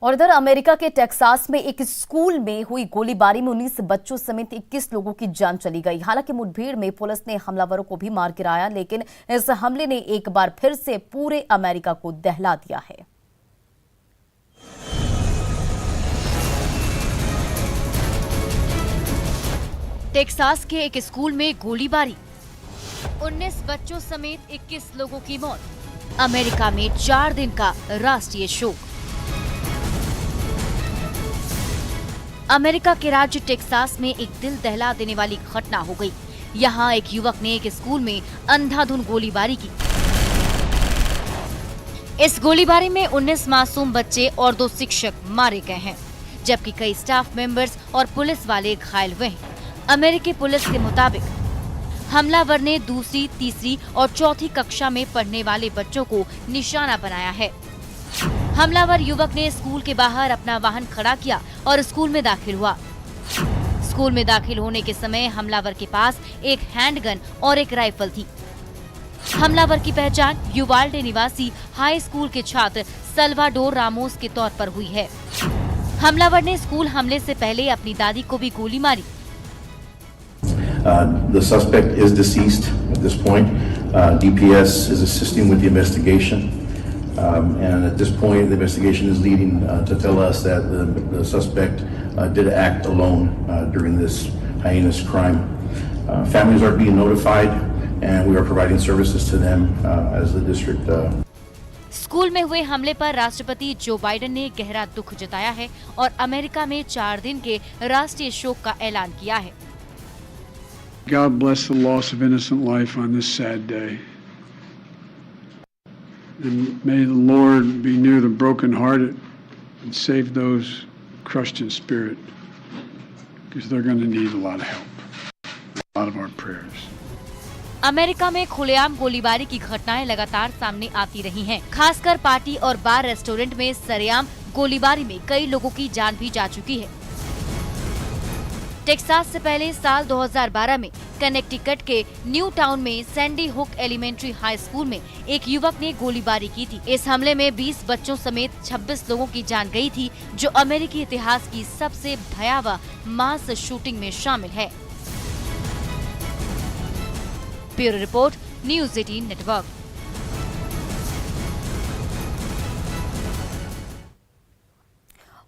और इधर अमेरिका के टेक्सास में एक स्कूल में हुई गोलीबारी में 19 बच्चों समेत 21 लोगों की जान चली गई। हालांकि मुठभेड़ में पुलिस ने हमलावरों को भी मार गिराया, लेकिन इस हमले ने एक बार फिर से पूरे अमेरिका को दहला दिया है। टेक्सास के एक स्कूल में गोलीबारी, 19 बच्चों समेत 21 लोगों की मौत। अमेरिका में 4 दिन का राष्ट्रीय शोक। अमेरिका के राज्य टेक्सास में एक दिल दहला देने वाली घटना हो गई। यहाँ एक युवक ने एक स्कूल में अंधाधुंध गोलीबारी की। इस गोलीबारी में 19 मासूम बच्चे और 2 शिक्षक मारे गए हैं, जबकि कई स्टाफ मेंबर्स और पुलिस वाले घायल हुए हैं। अमेरिकी पुलिस के मुताबिक हमलावर ने दूसरी, तीसरी और चौथी कक्षा में पढ़ने वाले बच्चों को निशाना बनाया है। हमलावर युवक ने स्कूल के बाहर अपना वाहन खड़ा किया और स्कूल में दाखिल हुआ। स्कूल में दाखिल होने के समय हमलावर के पास एक हैंडगन और एक राइफल थी। हमलावर की पहचान युवाल्डे निवासी हाई स्कूल के छात्र सल्वाडोर रामोस के तौर पर हुई है। हमलावर ने स्कूल हमले से पहले अपनी दादी को भी गोली मारी। The suspect is deceased at this point. DPS is assisting with the investigation. And at this point, the investigation is leading to tell us that the suspect did act alone during this heinous crime. Families are being notified, and we are providing services to them as the district. School में हुए हमले पर राष्ट्रपति Joe Biden ने गहरा दुख जताया है और अमेरिका में 4 दिन के राष्ट्रीय शोक का ऐलान किया है। God bless the loss of innocent life on this sad day. And may the Lord be near the brokenhearted and save those crushed in spirit, because they're going to need a lot of help, a lot of our prayers. America में खुलेआम गोलीबारी की घटनाएं लगातार सामने आती रही हैं। खासकर पार्टी और बार रेस्टोरेंट में सरेआम गोलीबारी में कई लोगों की जान भी जा चुकी है। टेक्सास से पहले साल 2012 में कनेक्टिकट के न्यू टाउन में Sandy Hook elementary high school में एक युवक ने गोलीबारी की थी। इस हमले में 20 बच्चों समेत 26 लोगों की जान गई थी, जो अमेरिकी इतिहास की सबसे भयावह मास शूटिंग में शामिल है। Bureau report, news 18 network.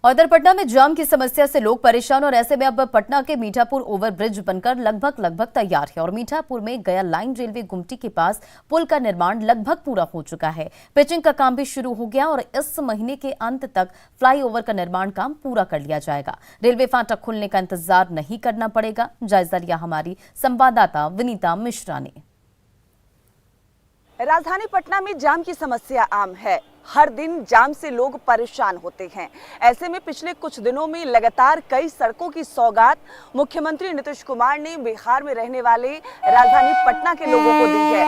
और इधर पटना में जाम की समस्या से लोग परेशान, और ऐसे में अब पटना के मीठापुर ओवरब्रिज बनकर लगभग तैयार है और मीठापुर में गया लाइन रेलवे गुमटी के पास पुल का निर्माण लगभग पूरा हो चुका है। पिचिंग का काम भी शुरू हो गया और इस महीने के अंत तक फ्लाईओवर का निर्माण काम पूरा कर लिया जाएगा। रेलवे फाटक खुलने का इंतजार नहीं करना पड़ेगा। जायजा लिया हमारी संवाददाता विनीता मिश्रा ने। राजधानी पटना में जाम की समस्या आम है। हर दिन जाम से लोग परेशान होते हैं। ऐसे में पिछले कुछ दिनों में लगातार कई सड़कों की सौगात मुख्यमंत्री नीतीश कुमार ने बिहार में रहने वाले राजधानी पटना के लोगों को दी है।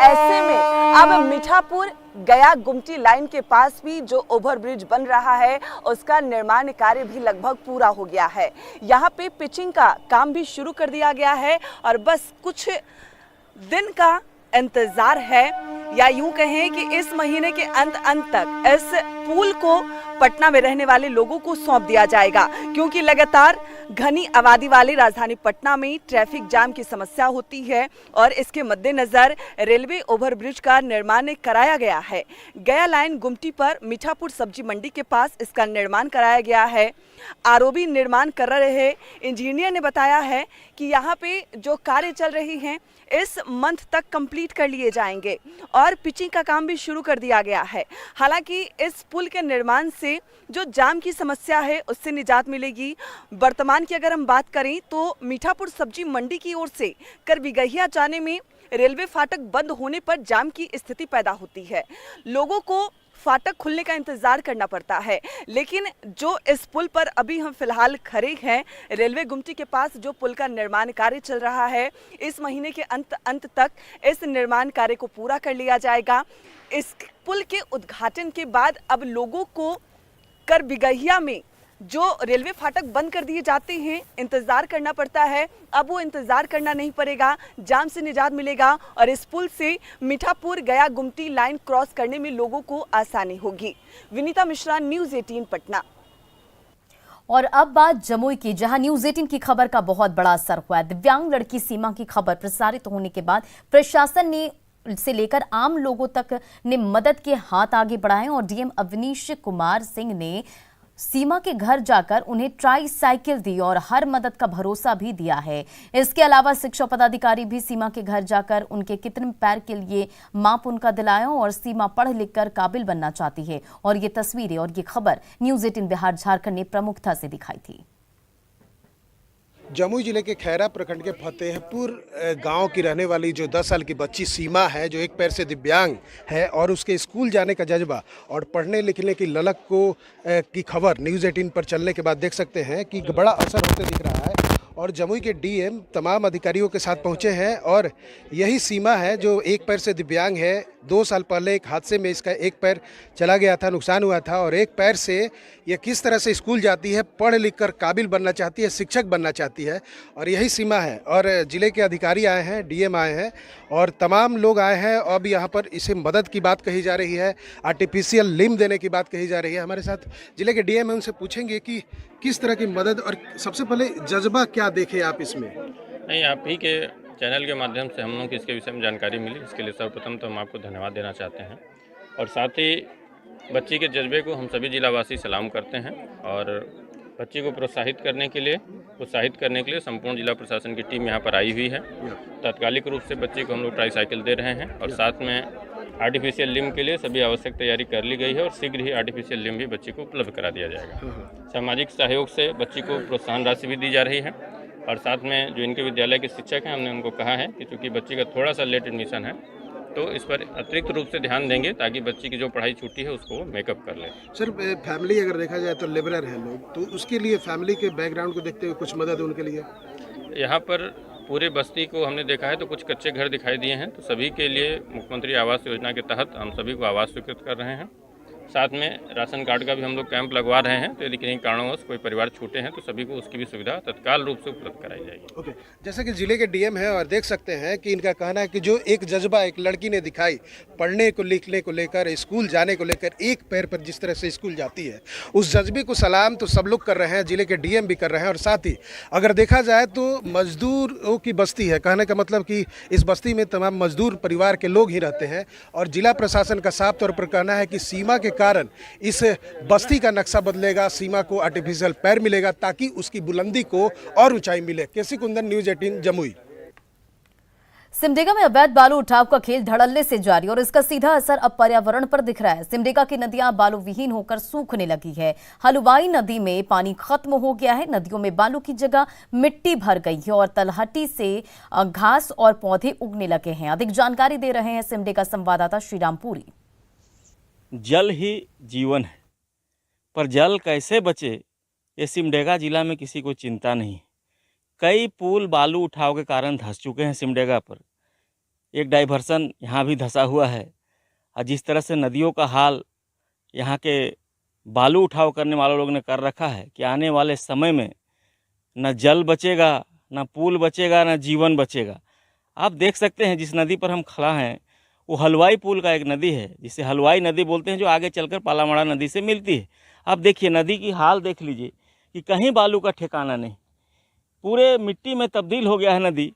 ऐसे में अब मीठापुर गया गुमटी लाइन के पास भी जो ओवरब्रिज बन रहा है, उसका निर्माण कार्य भी लगभग पूरा हो गया है। यहाँ पे पिचिंग का काम भी शुरू कर दिया गया है और बस कुछ दिन का इंतजार है, या यूं कहें कि इस महीने के अंत तक इस पुल को पटना में रहने वाले लोगों को सौंप दिया जाएगा, क्योंकि लगातार घनी आबादी वाले राजधानी पटना में ट्रैफिक जाम की समस्या होती है और इसके मद्देनजर रेलवे ओवरब्रिज का निर्माण कराया गया है। गया लाइन गुमटी पर मीठापुर सब्जी मंडी के पास इसका निर्माण कराया गया है। आरओबी निर्माण कर रहे इंजीनियर ने बताया है कि यहाँ पे जो कार्य चल रही हैं इस मंथ तक कंप्लीट कर लिए जाएंगे और पिचिंग का काम भी शुरू कर दिया गया है। हालांकि इस पुल के निर्माण से जो जाम की समस्या है उससे निजात मिलेगी। वर्तमान की अगर हम बात करें तो मीठापुर सब्जी मंडी की ओर से करबिगहिया जाने में रेलवे फाटक बंद होने पर जाम की स्थिति पैदा होती है। लोगों को फाटक खुलने का इंतजार करना पड़ता है, लेकिन जो इस पुल पर अभी हम फिलहाल खड़े हैं, रेलवे गुमटी के पास जो पुल का निर्माण कार्य चल रहा है, इस महीने के अंत तक इस निर्माण कार्य को पूरा कर लिया जाएगा। इस पुल के उद्घाटन के बाद अब लोगों को करबिगहिया में जो रेलवे फाटक बंद कर दिए जाते हैं, इंतजार करना पड़ता है, अब वो इंतजार करना नहीं पड़ेगा, जाम से निजात मिलेगा और इस पुल से मीठापुर गया गुमटी लाइन क्रॉस करने में लोगों को आसानी होगी। विनीता मिश्रा, न्यूज़ 18 पटना। और अब बात जमुई की, जहां न्यूज़ 18 की खबर का बहुत बड़ा असर हुआ है। दिव्यांग लड़की सीमा की खबर प्रसारित होने के बाद प्रशासन ने से लेकर आम लोगों तक ने मदद के हाथ आगे बढ़ाए और डीएम अवनीश कुमार सिंह ने सीमा के घर जाकर उन्हें ट्राई साइकिल दी और हर मदद का भरोसा भी दिया है। इसके अलावा शिक्षा पदाधिकारी भी सीमा के घर जाकर उनके कृत्रिम पैर के लिए माप उनका दिलाया और सीमा पढ़ लिख कर काबिल बनना चाहती है। और ये तस्वीरें और ये खबर न्यूज़ 18 बिहार झारखंड ने प्रमुखता से दिखाई थी। जमुई जिले के खैरा प्रखंड के फतेहपुर गांव की रहने वाली जो 10 साल की बच्ची सीमा है, जो एक पैर से दिव्यांग है और उसके स्कूल जाने का जज्बा और पढ़ने लिखने की ललक की खबर न्यूज़ 18 पर चलने के बाद देख सकते हैं कि बड़ा असर होते दिख रहा है। और जमुई के डीएम तमाम अधिकारियों के साथ पहुंचे हैं और यही सीमा है जो एक पैर से दिव्यांग है। 2 साल पहले एक हादसे में इसका एक पैर चला गया था, नुकसान हुआ था और एक पैर से ये किस तरह से स्कूल जाती है, पढ़ लिख कर काबिल बनना चाहती है, शिक्षक बनना चाहती है और यही सीमा है। और ज़िले के अधिकारी आए हैं, डीएम आए हैं और तमाम लोग आए हैं। अब यहाँ पर इसे मदद की बात कही जा रही है, आर्टिफिशियल लिम्ब देने की बात कही जा रही है। हमारे साथ ज़िले के डीएम हैं, उनसे पूछेंगे कि किस तरह की मदद और सबसे पहले जज्बा क्या देखे आप इसमें? नहीं, आप ही के चैनल के माध्यम से हम लोग को इसके विषय में जानकारी मिली, इसके लिए सर्वप्रथम तो हम आपको धन्यवाद देना चाहते हैं। और साथ ही बच्ची के जज्बे को हम सभी जिलावासी सलाम करते हैं और बच्ची को उत्साहित करने के लिए संपूर्ण जिला प्रशासन की टीम यहाँ पर आई हुई है। तात्कालिक रूप से बच्ची को हम लोग ट्राई साइकिल दे रहे हैं और साथ में आर्टिफिशियल लिम्ब के लिए सभी आवश्यक तैयारी कर ली गई है और शीघ्र ही आर्टिफिशियल लिम्ब भी बच्ची को उपलब्ध करा दिया जाएगा। सामाजिक सहयोग से बच्ची को प्रोत्साहन राशि भी दी जा रही है और साथ में जो इनके विद्यालय के शिक्षक हैं, हमने उनको कहा है कि चूँकि बच्ची का थोड़ा सा लेट एडमिशन है तो इस पर अतिरिक्त रूप से ध्यान देंगे ताकि बच्ची की जो पढ़ाई छूटी है उसको मेकअप कर ले। सर, फैमिली अगर देखा जाए तो लेबरर है लोग, तो उसके लिए फैमिली के बैकग्राउंड को देखते हुए कुछ मदद उनके लिए यहाँ पर पूरे बस्ती को हमने देखा है तो कुछ कच्चे घर दिखाई दिए हैं, तो सभी के लिए मुख्यमंत्री आवास योजना के तहत हम सभी को आवास स्वीकृत कर रहे हैं। साथ में राशन कार्ड का भी हम लोग कैंप लगवा रहे हैं, तो यदि किन्हीं कारणवश कोई परिवार छूटे हैं तो सभी को उसकी भी सुविधा तत्काल रूप से उपलब्ध कराई जाएगी। ओके, जैसे कि जिले के डीएम है और देख सकते हैं कि इनका कहना है कि जो एक जज्बा एक लड़की ने दिखाई, पढ़ने को लिखने को लेकर, स्कूल जाने को लेकर, एक पैर पर जिस तरह से स्कूल जाती है, उस जज्बे को सलाम तो सब लोग कर रहे हैं, जिले के डीएम भी कर रहे हैं। और साथ ही अगर देखा जाए तो मजदूरों की बस्ती है, कहने का मतलब कि इस बस्ती में तमाम मजदूर परिवार के लोग ही रहते हैं और जिला प्रशासन का साफ तौर पर कहना है कि सीमा के कारण इस बस्ती का नक्शा बदलेगा, सीमा को आर्टिफिशियल पैर मिलेगा ताकि उसकी बुलंदी को और ऊंचाई मिले। केसी कुंदन, न्यूज़ 18 जमुई। सिमडेगा में अवैध बालू उठाव का खेल धड़ल्ले से जारी और इसका सीधा असर अब पर्यावरण पर दिख रहा है। सिमडेगा की नदियां बालू विहीन होकर सूखने लगी है। हलवाई नदी में पानी खत्म हो गया है, नदियों में बालू की जगह मिट्टी भर गई है और तलहटी से घास और पौधे उगने लगे हैं। अधिक जानकारी दे रहे हैं सिमडेगा संवाददाता श्रीरामपुरी। जल ही जीवन है, पर जल कैसे बचे ये सिमडेगा जिला में किसी को चिंता नहीं। कई पुल बालू उठाव के कारण धंस चुके हैं सिमडेगा पर। एक डाइवर्सन यहाँ भी धंसा हुआ है और जिस तरह से नदियों का हाल यहाँ के बालू उठाव करने वाले लोग ने कर रखा है कि आने वाले समय में न जल बचेगा, न पुल बचेगा, न जीवन बचेगा। आप देख सकते हैं जिस नदी पर हम खड़ा हैं वो हलवाई पुल का एक नदी है जिसे हलवाई नदी बोलते हैं, जो आगे चलकर पालामड़ा नदी से मिलती है। आप देखिए नदी की हाल देख लीजिए कि कहीं बालू का ठिकाना नहीं, पूरे मिट्टी में तब्दील हो गया है नदी।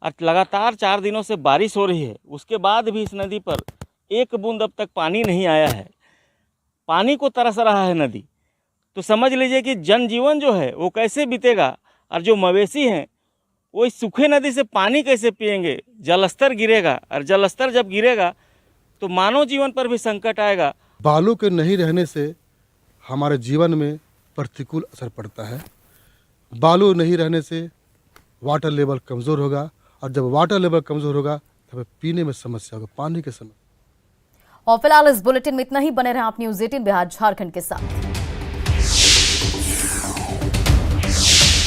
और लगातार 4 दिनों से बारिश हो रही है, उसके बाद भी इस नदी पर एक बूंद अब तक पानी नहीं आया है। पानी को तरस रहा है नदी, तो समझ लीजिए कि जनजीवन जो है वो कैसे बीतेगा और जो मवेशी हैं वो इस सूखे नदी से पानी कैसे पिएंगे। जलस्तर गिरेगा और जलस्तर जब गिरेगा तो मानव जीवन पर भी संकट आएगा। बालू के नहीं रहने से हमारे जीवन में प्रतिकूल असर पड़ता है। बालू नहीं रहने से वाटर लेवल कमज़ोर होगा और जब वाटर लेवल कमज़ोर होगा तो हमें पीने में समस्या होगा, पानी की समस्या। और फिलहाल इस बुलेटिन में इतना ही। बने रहें आप न्यूज़ 18 बिहार झारखंड के साथ।